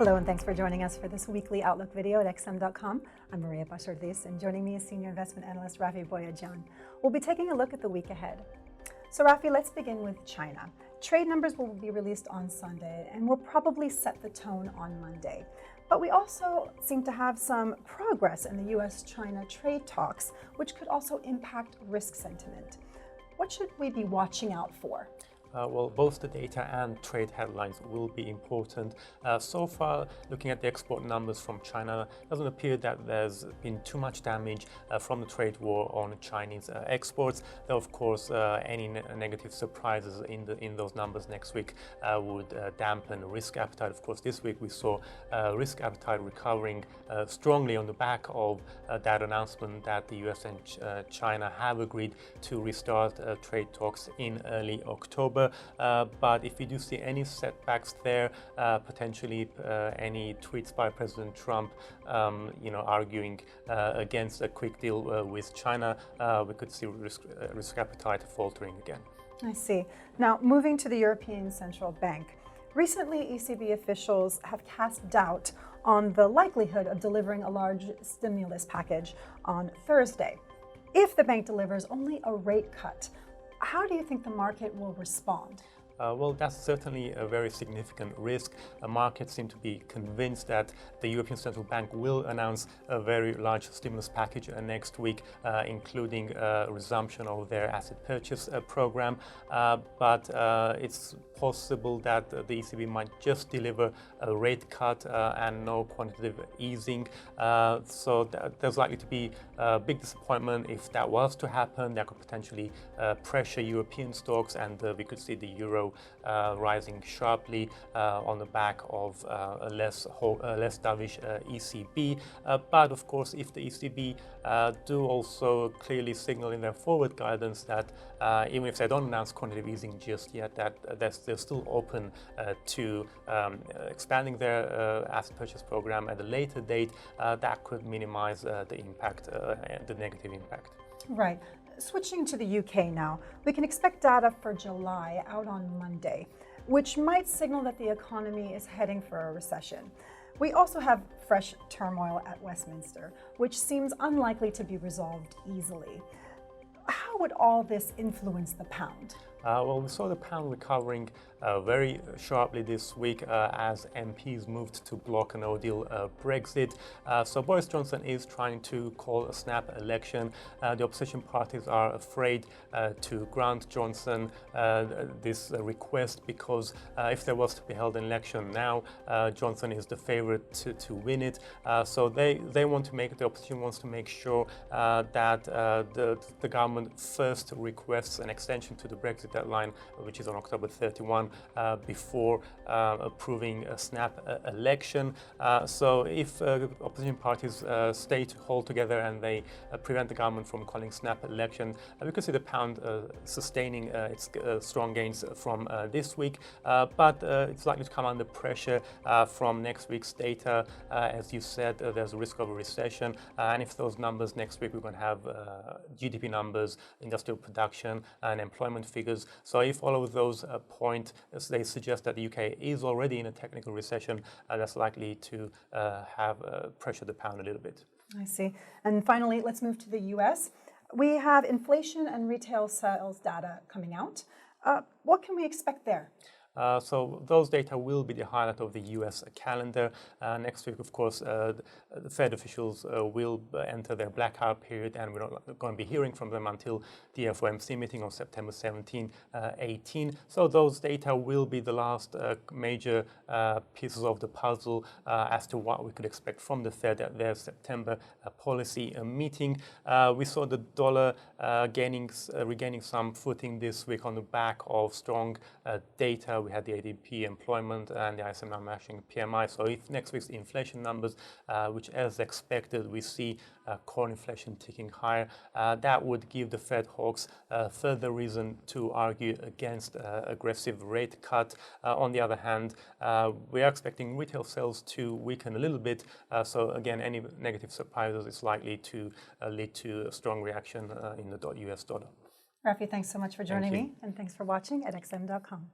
Hello and thanks for joining us for this weekly Outlook video at xm.com. I'm Maria Bashardis and joining me is Senior Investment Analyst Rafi Boyajan. We'll be taking a look at the week ahead. So Rafi, let's begin with China. Trade numbers will be released on Sunday and will probably set the tone on Monday. But we also seem to have some progress in the US-China trade talks, which could also impact risk sentiment. What should we be watching out for? Well, both the data and trade headlines will be important. So far, looking at the export numbers from China, it doesn't appear that there's been too much damage from the trade war on Chinese exports. Though, of course, any negative surprises in those numbers next week would dampen risk appetite. Of course, this week we saw risk appetite recovering strongly on the back of that announcement that the US and China have agreed to restart trade talks in early October. But if we do see any setbacks there, potentially any tweets by President Trump, arguing against a quick deal with China, we could see risk appetite faltering again. I see. Now, moving to the European Central Bank. Recently, ECB officials have cast doubt on the likelihood of delivering a large stimulus package on Thursday. If the bank delivers only a rate cut, how do you think the market will respond? Well, that's certainly a very significant risk. Markets seem to be convinced that the European Central Bank will announce a very large stimulus package next week, including resumption of their asset purchase program. But it's possible that the ECB might just deliver a rate cut and no quantitative easing. So there's likely to be a big disappointment if that was to happen. That could potentially pressure European stocks, and we could see the euro rising sharply on the back of a less dovish ECB. But of course, if the ECB do also clearly signal in their forward guidance that even if they don't announce quantitative easing just yet, that they're still open to expanding their asset purchase program at a later date, that could minimize the impact, the negative impact. Right. Switching to the UK now, we can expect data for July out on Monday, which might signal that the economy is heading for a recession. We also have fresh turmoil at Westminster, which seems unlikely to be resolved easily. How would all this influence the pound? Well, we saw the pound recovering very sharply this week as MPs moved to block a no-deal Brexit. So Boris Johnson is trying to call a snap election. The opposition parties are afraid to grant Johnson this request because if there was to be held an election now, Johnson is the favorite to win it. So they want to the opposition wants to make sure that the government first requests an extension to the Brexit deadline, which is on October 31, before approving a snap election. So if opposition parties stay to hold together and they prevent the government from calling snap election, we could see the pound sustaining its strong gains from this week. But it's likely to come under pressure from next week's data. As you said, there's a risk of a recession. And if those numbers next week, we're going to have GDP numbers, industrial production, and employment figures. So if all of those point, they suggest that the UK is already in a technical recession, that's likely to have pressure the pound a little bit. I see. And finally, let's move to the US. We have inflation and retail sales data coming out. What can we expect there? So those data will be the highlight of the US calendar. Next week, of course, the Fed officials will enter their blackout period, and we're not going to be hearing from them until the FOMC meeting on September 17, 18. So those data will be the last major pieces of the puzzle as to what we could expect from the Fed at their September policy meeting. We saw the dollar regaining some footing this week on the back of strong data. We had the ADP employment and the ISM non-manufacturing PMI. So if next week's inflation numbers, which as expected, we see core inflation ticking higher, that would give the Fed hawks further reason to argue against aggressive rate cut. On the other hand, we are expecting retail sales to weaken a little bit. So again, any negative surprises is likely to lead to a strong reaction in the US dollar. Rafi, thanks so much for joining me, and thanks for watching at xm.com.